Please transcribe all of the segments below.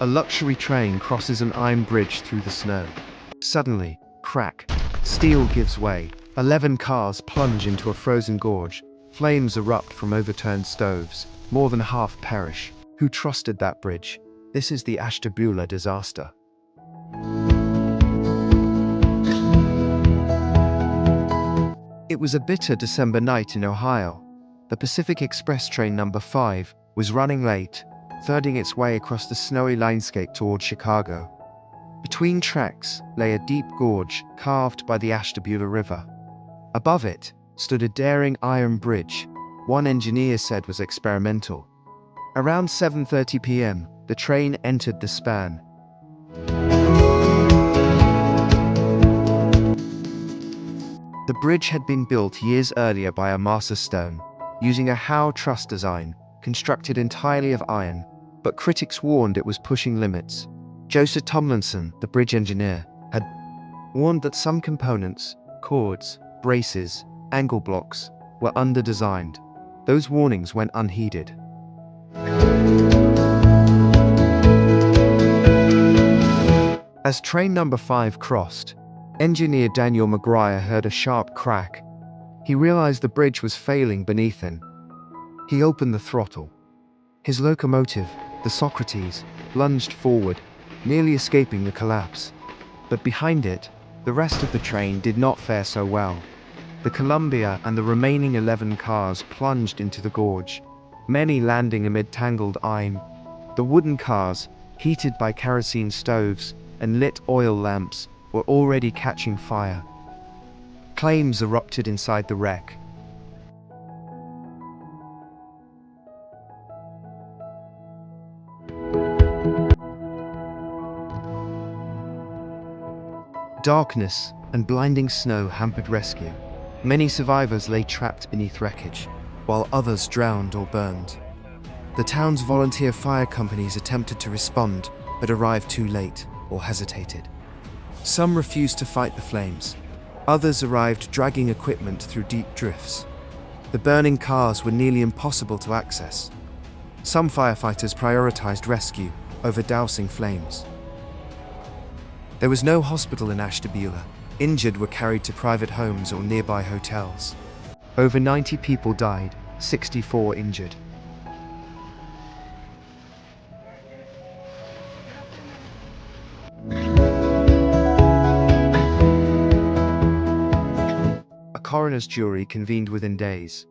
A luxury train crosses an iron bridge through the snow. Suddenly, crack, steel gives way. 11 cars plunge into a frozen gorge. Flames erupt from overturned stoves. More than half perish. Who trusted that bridge? This is the Ashtabula disaster. It was a bitter December night in Ohio. The Pacific Express train number 5 was running late, threading its way across the snowy landscape toward Chicago. Between tracks lay a deep gorge carved by the Ashtabula River. Above it stood a daring iron bridge, one engineer said was experimental. Around 7:30 p.m., the train entered the span. The bridge had been built years earlier by a master stone, using a Howe truss design, constructed entirely of iron, but critics warned it was pushing limits. Joseph Tomlinson, the bridge engineer, had warned that some components, cords, braces, angle blocks, were under-designed. Those warnings went unheeded. As train number 5 crossed, engineer Daniel McGuire heard a sharp crack. He realized the bridge was failing beneath him. He opened the throttle. His locomotive, the Socrates, lunged forward, nearly escaping the collapse. But behind it, the rest of the train did not fare so well. The Columbia and the remaining 11 cars plunged into the gorge, many landing amid tangled iron. The wooden cars, heated by kerosene stoves and lit oil lamps, were already catching fire. Flames erupted inside the wreck. Darkness and blinding snow hampered rescue. Many survivors lay trapped beneath wreckage, while others drowned or burned. The town's volunteer fire companies attempted to respond, but arrived too late or hesitated. Some refused to fight the flames. Others arrived dragging equipment through deep drifts. The burning cars were nearly impossible to access. Some firefighters prioritized rescue over dousing flames. There was no hospital in Ashtabula. Injured were carried to private homes or nearby hotels. Over 90 people died, 64 injured. A coroner's jury convened within days.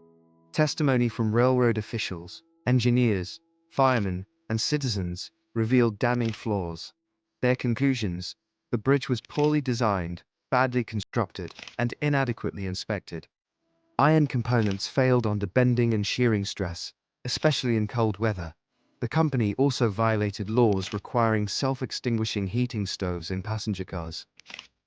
Testimony from railroad officials, engineers, firemen, and citizens revealed damning flaws. Their conclusions: the bridge was poorly designed, badly constructed, and inadequately inspected. Iron components failed under bending and shearing stress, especially in cold weather. The company also violated laws requiring self-extinguishing heating stoves in passenger cars.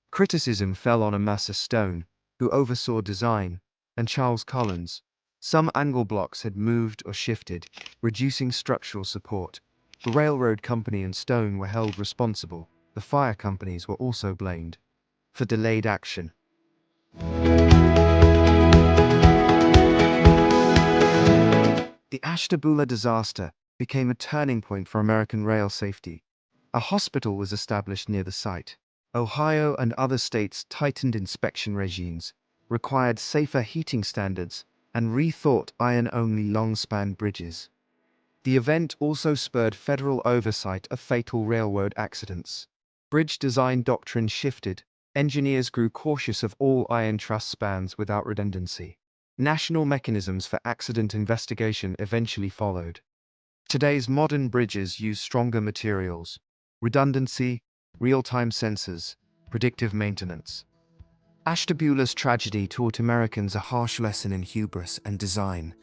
Criticism fell on Amasa Stone, who oversaw design, and Charles Collins. Some angle blocks had moved or shifted, reducing structural support. The railroad company and Stone were held responsible. The fire companies were also blamed for delayed action. The Ashtabula disaster became a turning point for American rail safety. A hospital was established near the site. Ohio and other states tightened inspection regimes, required safer heating standards, and rethought iron-only long-span bridges. The event also spurred federal oversight of fatal railroad accidents. Bridge design doctrine shifted. Engineers grew cautious of all iron truss spans without redundancy. National mechanisms for accident investigation eventually followed. Today's modern bridges use stronger materials, redundancy, real-time sensors, predictive maintenance. Ashtabula's tragedy taught Americans a harsh lesson in hubris and design.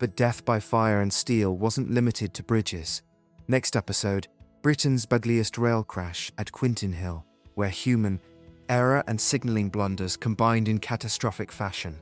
But death by fire and steel wasn't limited to bridges. Next episode, Britain's deadliest rail crash at Quinton Hill, where human error and signaling blunders combined in catastrophic fashion.